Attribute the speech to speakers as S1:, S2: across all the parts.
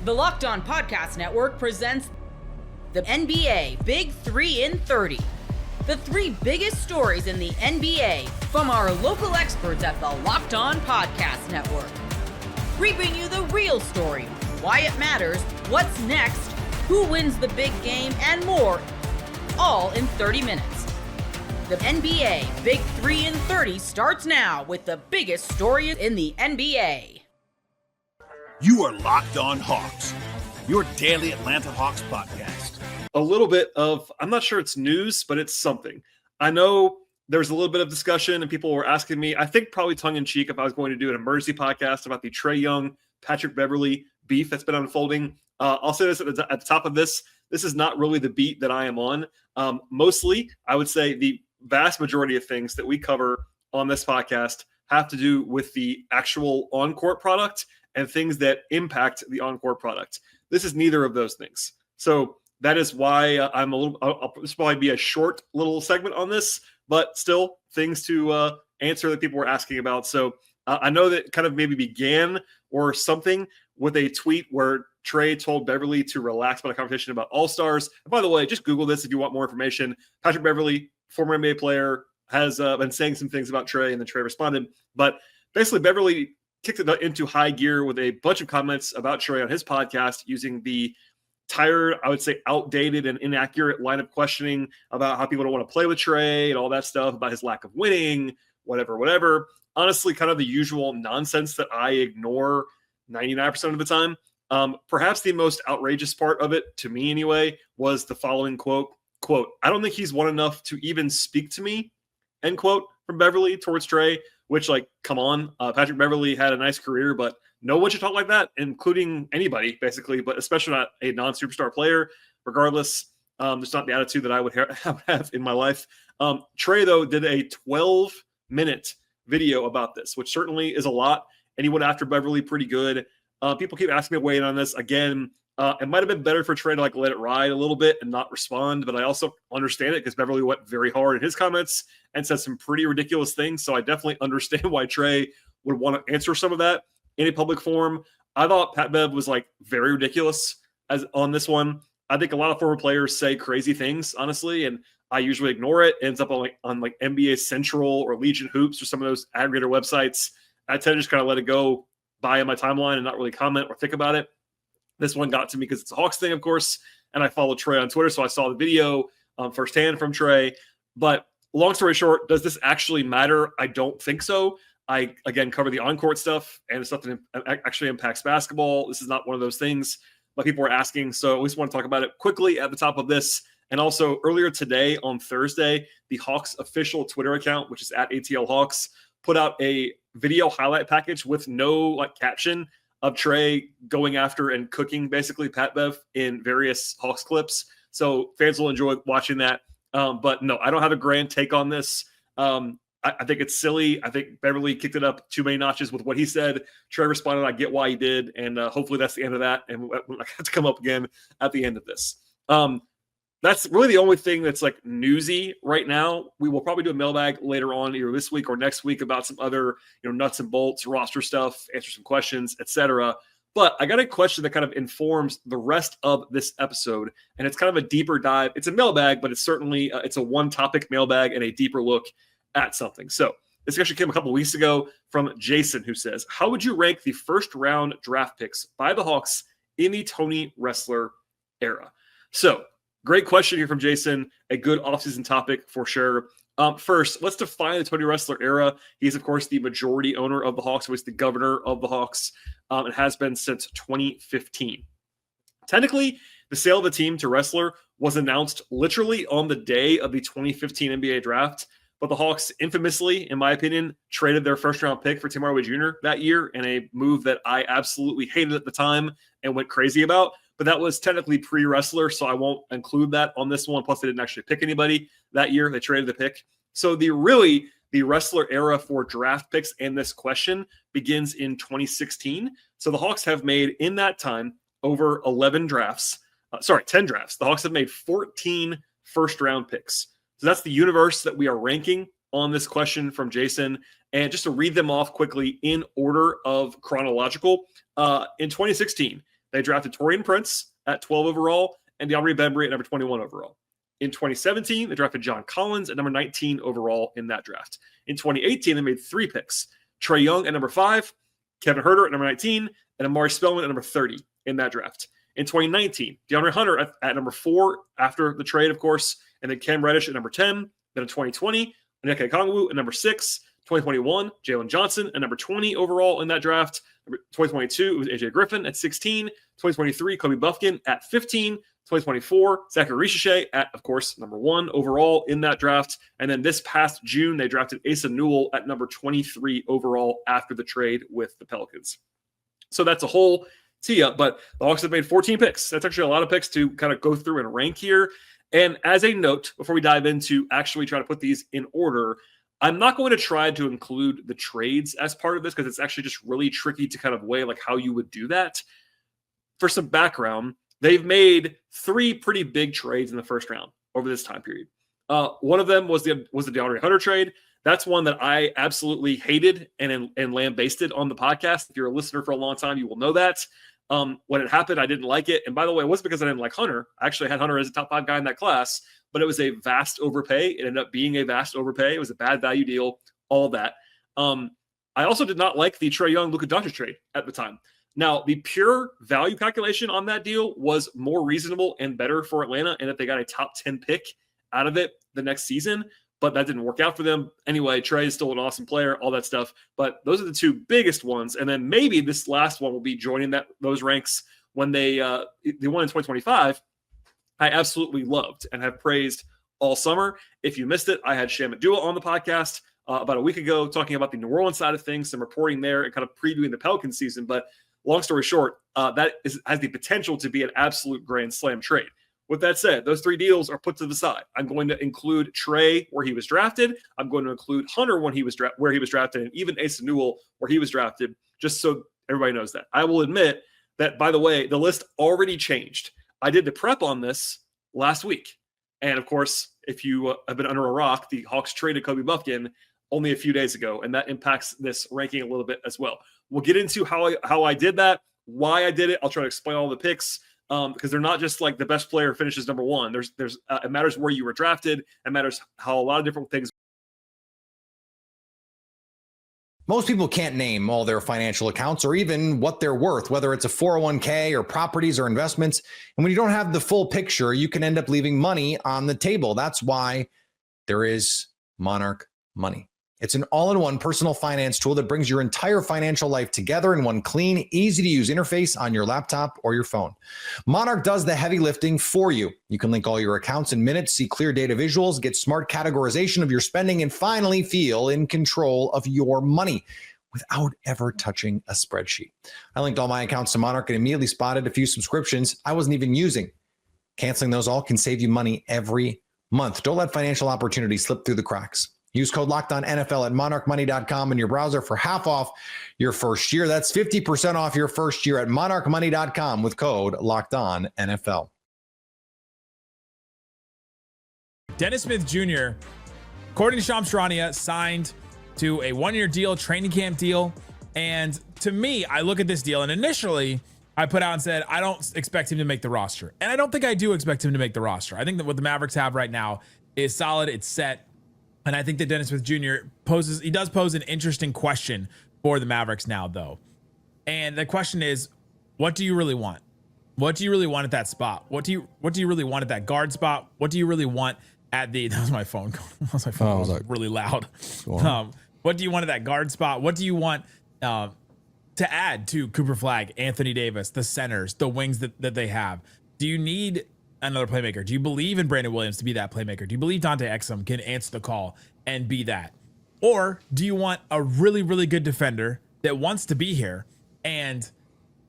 S1: The Locked On Podcast Network presents the NBA Big 3 in 30. The 3 biggest stories in the NBA from our local experts at the Locked On Podcast Network. We bring you the real story, why it matters, what's next, who wins the big game, and more, all in 30 minutes. The NBA Big 3 in 30 starts now with the biggest stories in the NBA.
S2: You are Locked On Hawks, your daily Atlanta Hawks podcast.
S3: A little bit of, I'm not sure it's news, but it's something. I know there's a little bit of discussion and people were asking me, I think probably tongue-in-cheek, if I was going to do an emergency podcast about the Trae Young, Patrick Beverly beef that's been unfolding. I'll say this at the top of this. This is not really the beat that I am on. Mostly, I would say the vast majority of things that we cover on this podcast have to do with the actual on-court product and things that impact the on-court product. This is neither of those things. So that is why I'll probably be a short little segment on this, but still things to answer that people were asking about. So I know that kind of maybe began or something with a tweet where Trae told Beverly to relax about a conversation about All-Stars. And by the way, just Google this if you want more information. Patrick Beverly, former NBA player, has been saying some things about Trae, and then Trae responded. But basically, Beverly kicked it into high gear with a bunch of comments about Trae on his podcast using the tired, I would say outdated and inaccurate line of questioning about how people don't want to play with Trae and all that stuff, about his lack of winning, whatever. Honestly, kind of the usual nonsense that I ignore 99% of the time. Perhaps the most outrageous part of it, to me anyway, was the following quote, I don't think he's won enough to even speak to me, end quote, from Beverly towards Trae, which, like, come on. Patrick Beverly had a nice career, but no one should talk like that, including anybody, basically, but especially not a non-superstar player. Regardless, it's not the attitude that I would have in my life. Trae, though, did a 12-minute video about this, which certainly is a lot, and he went after Beverly pretty good. People keep asking me to weigh in on this. Again, it might have been better for Trae to let it ride a little bit and not respond, but I also understand it because Beverly went very hard in his comments and said some pretty ridiculous things. So I definitely understand why Trae would want to answer some of that in a public forum. I thought Pat Bev was very ridiculous as on this one. I think a lot of former players say crazy things, honestly, and I usually ignore it. It ends up on NBA Central or Legion Hoops or some of those aggregator websites. I tend to just kind of let it go by in my timeline and not really comment or think about it. This one got to me because it's a Hawks thing, of course, and I follow Trae on Twitter, so I saw the video firsthand from Trae. But long story short, does this actually matter? I don't think so. I, again, cover the on-court stuff, and it's something that actually impacts basketball. This is not one of those things, but people were asking, so at least want to talk about it quickly at the top of this. And also, earlier today on Thursday, the Hawks official Twitter account, which is at ATL Hawks, put out a video highlight package with no caption of Trae going after and cooking basically Pat Bev in various Hawks clips. So fans will enjoy watching that. But no, I don't have a grand take on this. I think it's silly. I think Beverly kicked it up too many notches with what he said. Trae responded, I get why he did. And hopefully that's the end of that. And I have to come up again at the end of this. That's really the only thing that's newsy right now. We will probably do a mailbag later on, either this week or next week, about some other nuts and bolts, roster stuff, answer some questions, etc. But I got a question that kind of informs the rest of this episode, and it's kind of a deeper dive. It's a mailbag, but it's certainly it's a one-topic mailbag and a deeper look at something. So this actually came a couple weeks ago from Jason, who says, how would you rank the first-round draft picks by the Hawks in the Tony Ressler era? So great question here from Jason. A good offseason topic for sure. First, let's define the Tony Ressler era. He's, of course, the majority owner of the Hawks. He's the governor of the Hawks. It has been since 2015. Technically, the sale of the team to Ressler was announced literally on the day of the 2015 NBA draft. But the Hawks infamously, in my opinion, traded their first-round pick for Tim Hardaway Jr. that year in a move that I absolutely hated at the time and went crazy about. But that was technically pre-Ressler, so I won't include that on this one. Plus, they didn't actually pick anybody that year. They traded the pick. So the Ressler era for draft picks and this question begins in 2016. So the Hawks have made, in that time, over 10 drafts. The Hawks have made 14 first-round picks. So that's the universe that we are ranking on this question from Jason. And just to read them off quickly in order of chronological, in 2016, they drafted Taurean Prince at 12 overall and DeAndre Bembry at number 21 overall. In 2017, they drafted John Collins at number 19 overall in that draft. In 2018, they made 3 picks. Trae Young at number 5, Kevin Huerter at number 19, and Amari Spellman at number 30 in that draft. In 2019, DeAndre Hunter at number 4 after the trade, of course, and then Cam Reddish at number 10. Then in 2020, Onyeka Okongwu at number 6. 2021, Jalen Johnson at number 20 overall in that draft. 2022, it was AJ Griffin at 16. 2023, Kobe Buffkin at 15. 2024, Zachary Richeche at, of course, number 1 overall in that draft. And then this past June, they drafted Asa Newell at number 23 overall after the trade with the Pelicans. So that's a whole tee up, but the Hawks have made 14 picks. That's actually a lot of picks to kind of go through and rank here. And as a note, before we dive into actually try to put these in order, I'm not going to try to include the trades as part of this because it's actually just really tricky to kind of weigh like how you would do that. For some background, they've made 3 pretty big trades in the first round over this time period. One of them was the DeAndre Hunter trade. That's one that I absolutely hated and lambasted on the podcast. If you're a listener for a long time, you will know that. When it happened, I didn't like it. And by the way, it wasn't because I didn't like Hunter. I actually had Hunter as a top 5 guy in that class, but it was a vast overpay. It ended up being a vast overpay. It was a bad value deal, all of that. I also did not like the Trae Young, Luka Doncic trade at the time. Now, the pure value calculation on that deal was more reasonable and better for Atlanta, and that they got a top 10 pick out of it the next season, but that didn't work out for them. Anyway, Trae is still an awesome player, all that stuff, but those are the 2 biggest ones. And then maybe this last one will be joining those ranks when they won in 2025. I absolutely loved and have praised all summer. If you missed it, I had Shamit Dua on the podcast about a week ago talking about the New Orleans side of things, some reporting there and kind of previewing the Pelicans season. But long story short, has the potential to be an absolute grand slam trade. With that said, those 3 deals are put to the side. I'm going to include Trae where he was drafted. I'm going to include Hunter when where he was drafted, and even Asa Newell where he was drafted, just so everybody knows that. I will admit that, by the way, the list already changed. I did the prep on this last week. And of course, if you have been under a rock, the Hawks traded Kobe Buffkin only a few days ago, and that impacts this ranking a little bit as well. We'll get into how I did that, why I did it. I'll try to explain all the picks because they're not just like the best player finishes number 1. It matters where you were drafted. It matters how a lot of different things.
S4: Most people can't name all their financial accounts or even what they're worth, whether it's a 401k or properties or investments. And when you don't have the full picture, you can end up leaving money on the table. That's why there is Monarch Money. It's an all-in-one personal finance tool that brings your entire financial life together in one clean, easy-to-use interface on your laptop or your phone. Monarch does the heavy lifting for you. You can link all your accounts in minutes, see clear data visuals, get smart categorization of your spending, and finally feel in control of your money without ever touching a spreadsheet. I linked all my accounts to Monarch and immediately spotted a few subscriptions I wasn't even using. Canceling those all can save you money every month. Don't let financial opportunities slip through the cracks. Use code LOCKEDONNFL at monarchmoney.com in your browser for half off your first year. That's 50% off your first year at monarchmoney.com with code LOCKEDONNFL.
S5: Dennis Smith Jr., according to Shams Charania, signed to a 1-year deal, training camp deal. And to me, I look at this deal and initially I put out and said, I don't expect him to make the roster. And I don't think I do expect him to make the roster. I think that what the Mavericks have right now is solid. It's set. And I think that Dennis Smith Jr. does pose an interesting question for the Mavericks now, though. And the question is, what do you really want? What do you really want at that spot? What do you really want at that guard spot? What do you really want at the, that was my phone. That was my phone. It was really loud. What do you want at that guard spot? What do you want to add to Cooper Flagg, Anthony Davis, the centers, the wings that they have? Do you need another playmaker? Do you believe in Brandon Williams to be that playmaker? Do you believe Dante Exum can answer the call and be that? Or do you want a really, really good defender that wants to be here and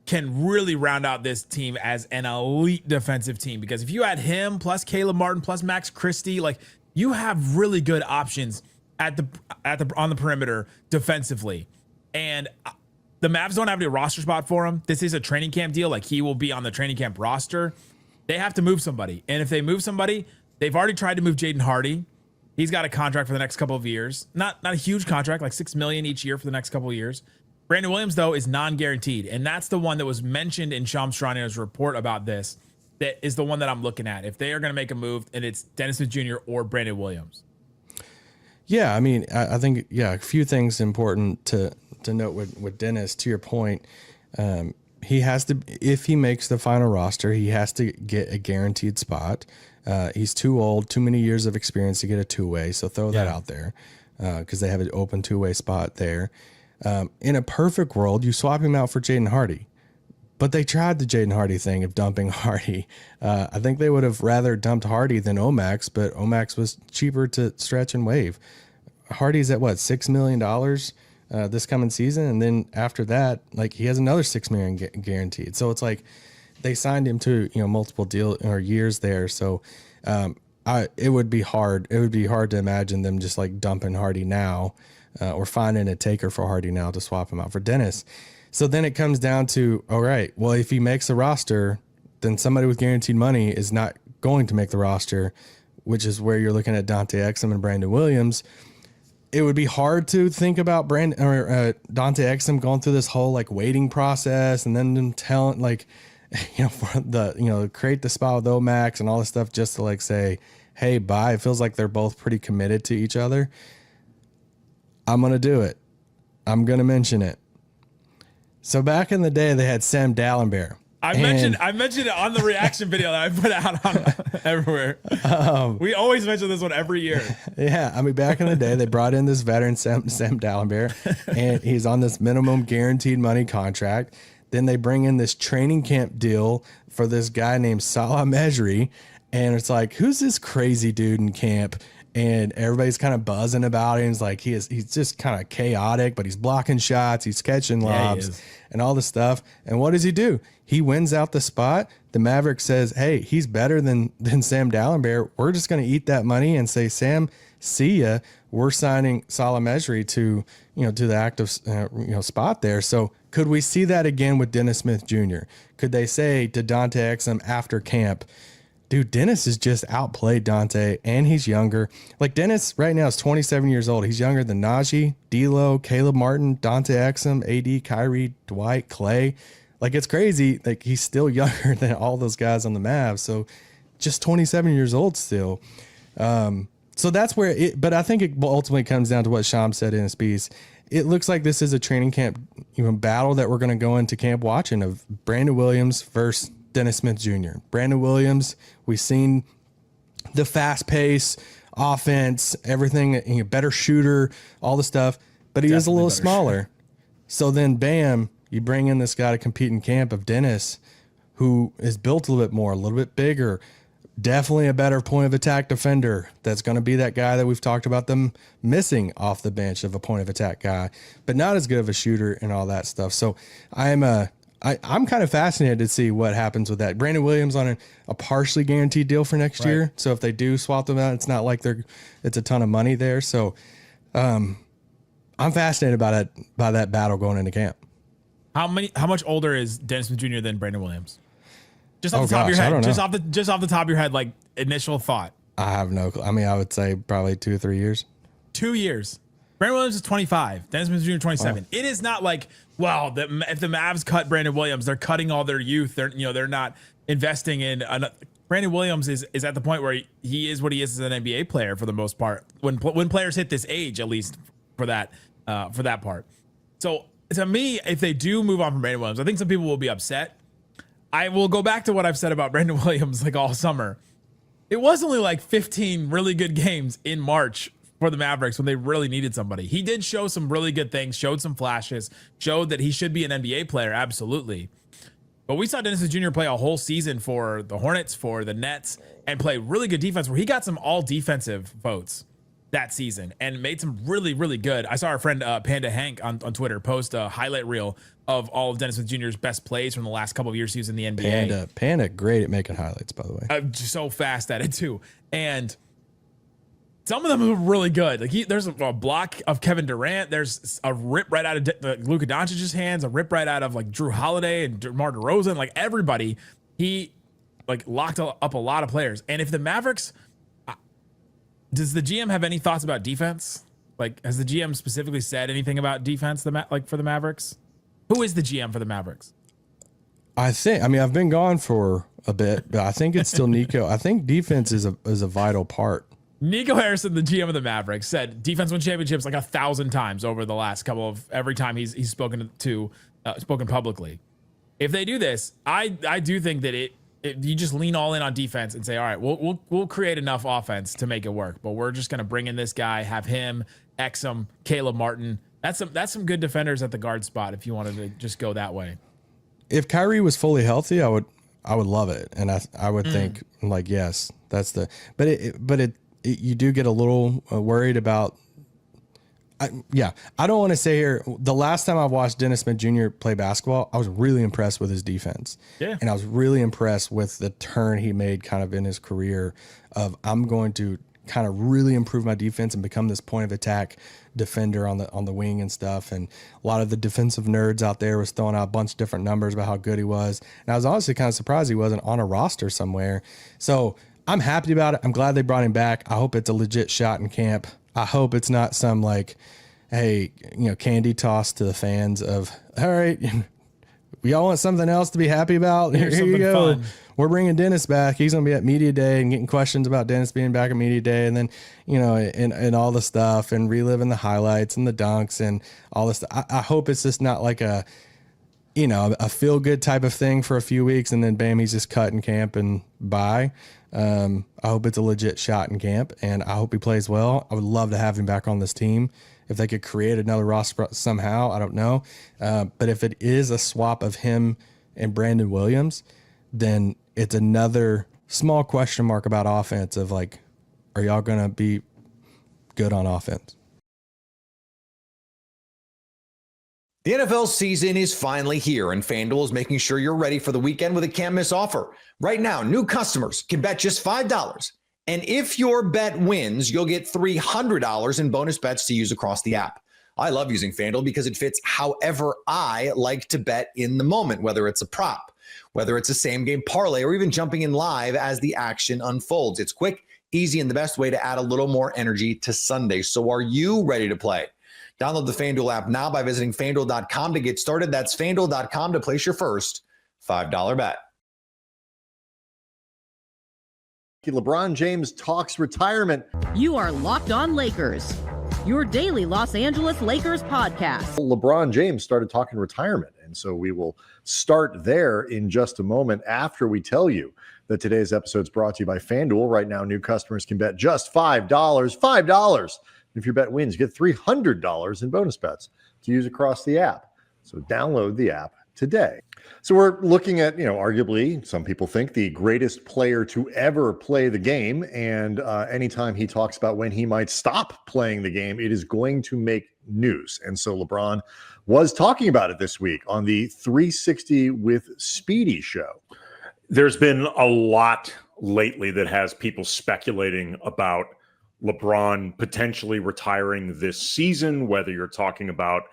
S5: can really round out this team as an elite defensive team? Because if you add him plus Caleb Martin plus Max Christie, like, you have really good options on the perimeter defensively. And the Mavs don't have any roster spot for him. This is a training camp deal. Like, he will be on the training camp roster. They have to move somebody. And if they move somebody, they've already tried to move Jaden Hardy. He's got a contract for the next couple of years. Not a huge contract, like $6 million each year for the next couple of years. Brandon Williams, though, is non-guaranteed. And that's the one that was mentioned in Shams Charania's report about this. That is the one that I'm looking at. If they are going to make a move, and it's Dennis Smith Jr. or Brandon Williams.
S6: Yeah, I mean, I think, a few things important to note with Dennis, to your point. He has to, if he makes the final roster, he has to get a guaranteed spot. He's too old, too many years of experience to get a two-way. So throw that out there because they have an open two-way spot there. In a perfect world, you swap him out for Jaden Hardy. But they tried the Jaden Hardy thing of dumping Hardy. I think they would have rather dumped Hardy than Omax, but Omax was cheaper to stretch and waive. Hardy's at what, $6 million this coming season, and then after that, like he has another $6 million guaranteed. So it's like they signed him to multiple deal or years there. So it would be hard. It would be hard to imagine them just like dumping Hardy now or finding a taker for Hardy now to swap him out for Dennis. So then it comes down to, all right, well, if he makes the roster, then somebody with guaranteed money is not going to make the roster, which is where you're looking at Dante Exum and Brandon Williams. It would be hard to think about Dante Exum going through this whole like waiting process and then them telling for the create the spot with Omax and all this stuff just to like say, hey, bye. It feels like they're both pretty committed to each other. I'm going to do it. I'm going to mention it. So back in the day, they had Sam Dallenberg.
S5: I mentioned it on the reaction video that I put out on everywhere. We always mention this one every year.
S6: Yeah, I mean, back in the day, they brought in this veteran Sam Dallenberg, and he's on this minimum guaranteed money contract. Then they bring in this training camp deal for this guy named Salah Mejri, and it's like, who's this crazy dude in camp? And everybody's kind of buzzing about him. It's like he's just kind of chaotic, but he's blocking shots, he's catching lobs, and all this stuff. And what does he do? He wins out the spot. The Mavericks says, hey, he's better than Sam Dallenberg. We're just going to eat that money and say, Sam, see ya. We're signing Salah Mejri to the active spot there. So could we see that again with Dennis Smith Jr.? Could they say to Dante Exum after camp, dude, Dennis has just outplayed Dante, and he's younger. Like, Dennis right now is 27 years old. He's younger than Najee, D'Lo, Caleb Martin, Dante Exum, AD, Kyrie, Dwight, Clay. Like, it's crazy. Like, he's still younger than all those guys on the Mavs. So, just 27 years old still. So that's where it. But I think it ultimately comes down to what Shams said in his piece. It looks like this is a training camp battle that we're going to go into camp watching of Brandon Williams versus Dennis Smith Jr. Brandon Williams, we've seen the fast pace, offense, everything, better shooter, all the stuff, but he is a little smaller. So then, bam, you bring in this guy to compete in camp of Dennis, who is built a little bit more, a little bit bigger, definitely a better point of attack defender. That's going to be that guy that we've talked about them missing off the bench of a point of attack guy, but not as good of a shooter and all that stuff. So I'm kind of fascinated to see what happens with that. Brandon Williams on a partially guaranteed deal for next year. So if they do swap them out, it's not like it's a ton of money there. So I'm fascinated by that battle going into camp. How
S5: much older is Dennis Smith Jr. than Brandon Williams? Just off the top of your head. Just off the top of your head, like initial thought.
S6: I have no clue. I mean, I would say probably 2 or 3 years.
S5: 2 years. Brandon Williams is 25. Dennis Smith Jr. 27. Oh. It is not like, well, if the Mavs cut Brandon Williams, they're cutting all their youth. They're not investing in. Brandon Williams is at the point where he is what he is as an NBA player for the most part. When players hit this age, at least for that part. So to me, if they do move on from Brandon Williams, I think some people will be upset. I will go back to what I've said about Brandon Williams like all summer. It was only like 15 really good games in March for the Mavericks when they really needed somebody. He did show some really good things, showed some flashes, showed that he should be an NBA player, absolutely. But we saw Dennis Jr. play a whole season for the Hornets, for the Nets, and play really good defense where he got some all defensive votes that season and made some really, really good. I saw our friend Panda Hank on Twitter post a highlight reel of all of Dennis Jr.'s best plays from the last couple of years he was in the NBA.
S6: Panda, great at making highlights, by the way.
S5: Just so fast at it too. And some of them are really good. Like there's a block of Kevin Durant. There's a rip right out of Luka Doncic's hands, a rip right out of like Drew Holiday and DeMar DeRozan, like everybody. He like locked up a lot of players. And if the Mavericks, does the GM have any thoughts about defense? Like, has the GM specifically said anything about defense? For the Mavericks, who is the GM for the Mavericks?
S6: I mean, I've been gone for a bit, but I think it's still Nico. I think defense is a vital part.
S5: Nico Harrison, the GM of the Mavericks, said defense win championships like 1,000 times over the last every time he's spoken publicly. If they do this, I do think that you just lean all in on defense and say, all right, we'll create enough offense to make it work, but we're just gonna bring in this guy, have him, Exum, Caleb Martin. That's some good defenders at the guard spot if you wanted to just go that way.
S6: If Kyrie was fully healthy, I would love it, and I would think like, yes, that's the. But you do get a little worried about. I don't want to say here. The last time I watched Dennis Smith Jr. play basketball, I was really impressed with his defense.
S5: Yeah,
S6: and I was really impressed with the turn he made kind of in his career. Of I'm going to kind of really improve my defense and become this point of attack defender on the wing and stuff. And a lot of the defensive nerds out there was throwing out a bunch of different numbers about how good he was. And I was honestly kind of surprised he wasn't on a roster somewhere. So I'm happy about it. I'm glad they brought him back. I hope it's a legit shot in camp. I hope it's not some like, hey, candy toss to the fans of, all right, we all want something else to be happy about. Here you go. Fun. We're bringing Dennis back. He's going to be at media day and getting questions about Dennis being back at media day. And then, and all the stuff and reliving the highlights and the dunks and all this. I hope it's just not like a feel good type of thing for a few weeks. And then bam, he's just cut in camp and bye. I hope it's a legit shot in camp and I hope he plays well. I would love to have him back on this team. If they could create another roster somehow, I don't know. But if it is a swap of him and Brandon Williams, then it's another small question mark about offense of like, are y'all going to be good on offense?
S4: The NFL season is finally here, and FanDuel is making sure you're ready for the weekend with a can't-miss offer. Right now, new customers can bet just $5. And if your bet wins, you'll get $300 in bonus bets to use across the app. I love using FanDuel because it fits however I like to bet in the moment, whether it's a prop, whether it's a same-game parlay, or even jumping in live as the action unfolds. It's quick, easy, and the best way to add a little more energy to Sunday. So are you ready to play? Download the FanDuel app now by visiting FanDuel.com to get started. That's FanDuel.com to place your first $5 bet.
S7: LeBron James talks retirement.
S1: You are Locked On Lakers, your daily Los Angeles Lakers podcast.
S7: LeBron James started talking retirement, and so we will start there in just a moment after we tell you that today's episode is brought to you by FanDuel. Right now, new customers can bet just $5. $5. If your bet wins, you get $300 in bonus bets to use across the app. So download the app today. So we're looking at, arguably, some people think the greatest player to ever play the game. And anytime he talks about when he might stop playing the game, it is going to make news. And so LeBron was talking about it this week on the 360 with Speedy show.
S8: There's been a lot lately that has people speculating about LeBron potentially retiring this season, whether you're talking about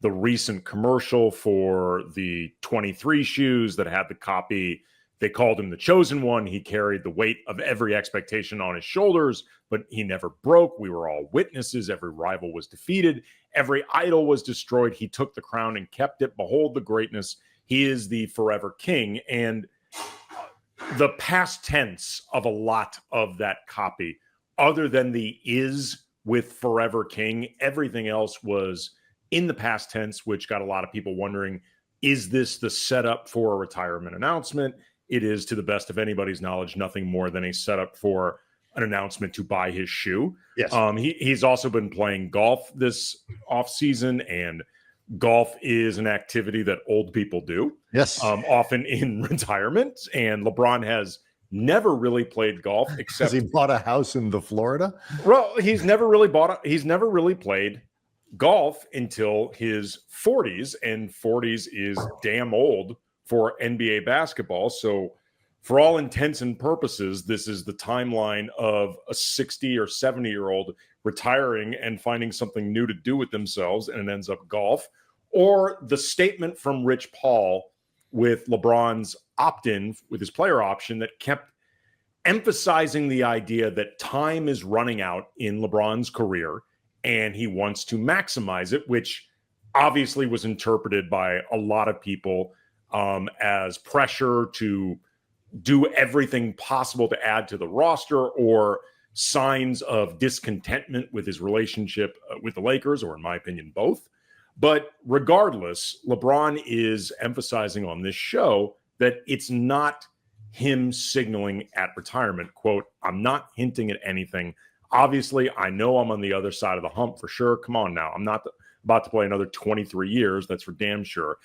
S8: the recent commercial for the 23 shoes that had the copy. They called him the chosen one. He carried the weight of every expectation on his shoulders, but he never broke. We were all witnesses. Every rival was defeated. Every idol was destroyed. He took the crown and kept it. Behold the greatness. He is the forever king. And the past tense of a lot of that copy, other than the is with forever king, everything else was in the past tense, which got a lot of people wondering, is this the setup for a retirement announcement? It is, to the best of anybody's knowledge, nothing more than a setup for an announcement to buy his shoe.
S7: Yes.
S8: He's also been playing golf this offseason, and golf is an activity that old people do.
S7: Yes.
S8: Often in retirement. And LeBron has never really played golf except
S7: he bought a house in the Florida.
S8: Well, he's never really played golf until his 40s, and 40s is damn old for NBA basketball. So for all intents and purposes, this is the timeline of a 60 or 70-year-old retiring and finding something new to do with themselves, and it ends up golf. Or the statement from Rich Paul with LeBron's opt-in with his player option that kept emphasizing the idea that time is running out in LeBron's career and he wants to maximize it, which obviously was interpreted by a lot of people as pressure to do everything possible to add to the roster, or signs of discontentment with his relationship with the Lakers, or in my opinion, both. But regardless, LeBron is emphasizing on this show that it's not him signaling at retirement. Quote, I'm not hinting at anything. Obviously, I know I'm on the other side of the hump for sure. Come on now. I'm not about to play another 23 years. That's for damn sure.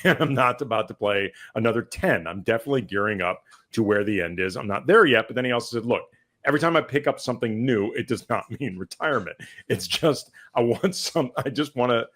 S8: And I'm not about to play another 10. I'm definitely gearing up to where the end is. I'm not there yet. But then he also said, look, every time I pick up something new, it does not mean retirement. It's just, I just want to,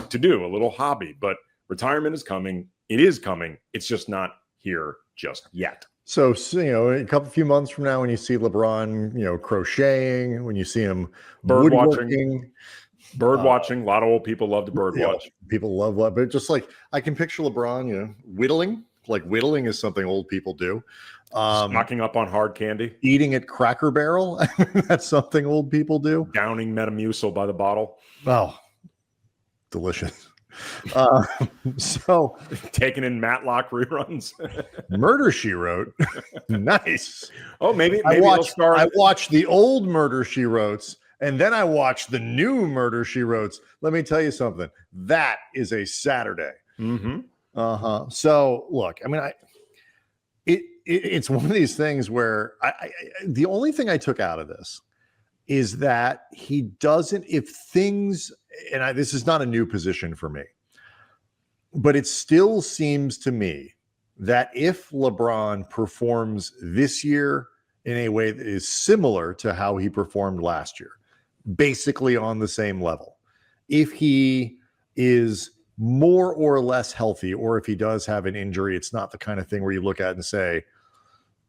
S8: to do a little hobby. But retirement is coming. It is coming. It's just not here just yet.
S7: So, a few months from now, when you see LeBron, crocheting, when you see him
S8: bird watching, a lot of old people love to bird watch.
S7: People love that, but just like I can picture LeBron, whittling. Like whittling is something old people do.
S8: Knocking up on hard candy,
S7: eating at Cracker Barrel. That's something old people do.
S8: Downing Metamucil by the bottle.
S7: Oh, delicious. So
S8: taking in Matlock reruns.
S7: Murder, She Wrote. Nice.
S8: Oh, maybe
S7: I watched the old Murder, She Wrotes, and then I watched the new Murder, She Wrotes. Let me tell you something. That is a Saturday.
S8: Mm-hmm.
S7: So look, I mean, it's one of these things where the only thing I took out of this is that he doesn't, if things, and this is not a new position for me, but it still seems to me that if LeBron performs this year in a way that is similar to how he performed last year, basically on the same level, if he is more or less healthy, or if he does have an injury, it's not the kind of thing where you look at and say,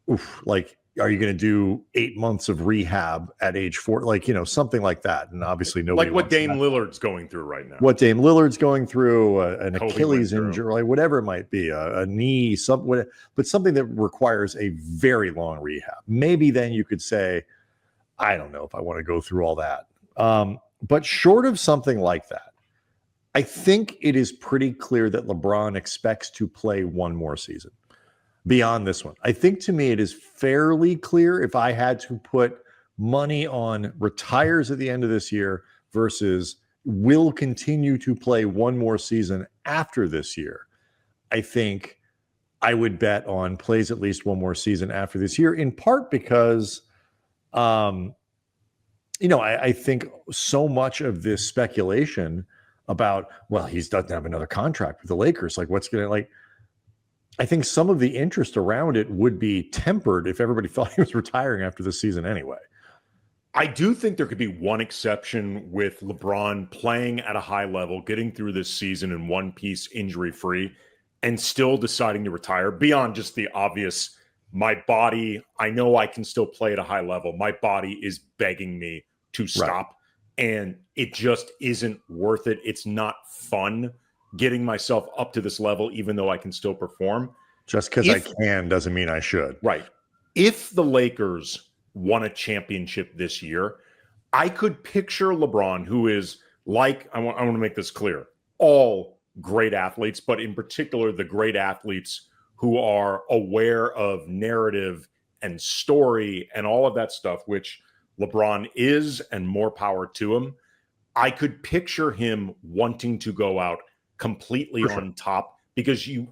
S7: oof, like, are you going to do 8 months of rehab at age 4? Like, something like that. And obviously nobody
S8: like what Dame Lillard's going through right now.
S7: What Dame Lillard's going through, an Achilles injury, like whatever it might be, a knee, but something that requires a very long rehab. Maybe then you could say, I don't know if I want to go through all that. But short of something like that, I think it is pretty clear that LeBron expects to play one more season beyond this one. I think to me, it is fairly clear, if I had to put money on retires at the end of this year versus will continue to play one more season after this year, I think I would bet on plays at least one more season after this year, in part because, I think so much of this speculation about, well, he doesn't have another contract with the Lakers. Like, what's going to, I think some of the interest around it would be tempered if everybody thought he was retiring after the season anyway.
S8: I do think there could be one exception with LeBron playing at a high level, getting through this season in one piece, injury-free, and still deciding to retire beyond just the obvious, my body, I know I can still play at a high level. My body is begging me to stop. Right. And it just isn't worth it. It's not fun getting myself up to this level, even though I can still perform.
S7: Just because I can doesn't mean I should.
S8: Right. If the Lakers won a championship this year, I could picture LeBron, who is like, I want to make this clear, all great athletes, but in particular, the great athletes who are aware of narrative and story and all of that stuff, which LeBron is, and more power to him. I could picture him wanting to go out completely on top, because you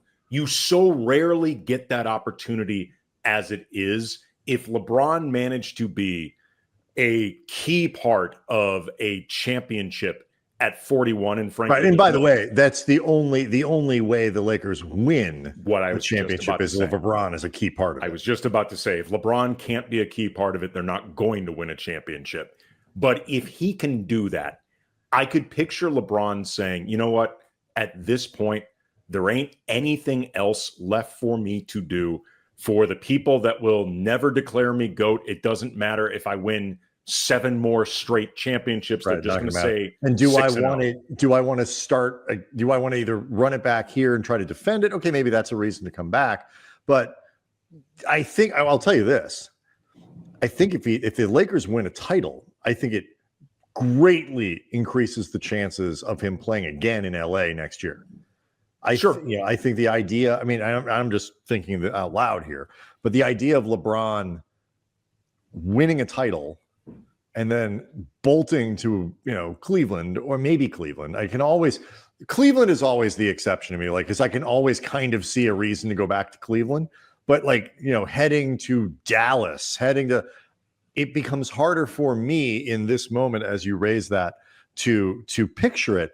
S8: so rarely get that opportunity as it is. If LeBron managed to be a key part of a championship at 41, and frankly,
S7: right. And by the way, that's the only way the Lakers win the championship is if LeBron is a key part of it.
S8: I was just about to say, if LeBron can't be a key part of it, they're not going to win a championship. But if he can do that, I could picture LeBron saying, you know what, at this point, there ain't anything else left for me to do. For the people that will never declare me GOAT, it doesn't matter if I win 7 more straight championships.
S7: Right,
S8: they're just going to say,
S7: and do I want to either run it back here and try to defend it? Okay, maybe that's a reason to come back. But I think I'll tell you this. I think if the Lakers win a title, I think it greatly increases the chances of him playing again in LA next year. I think the idea, I mean, I'm just thinking out loud here, but the idea of LeBron winning a title and then bolting to, Cleveland, or maybe Cleveland. Cleveland is always the exception to me, because I can always kind of see a reason to go back to Cleveland, but heading to Dallas, it becomes harder for me in this moment as you raise that to picture it.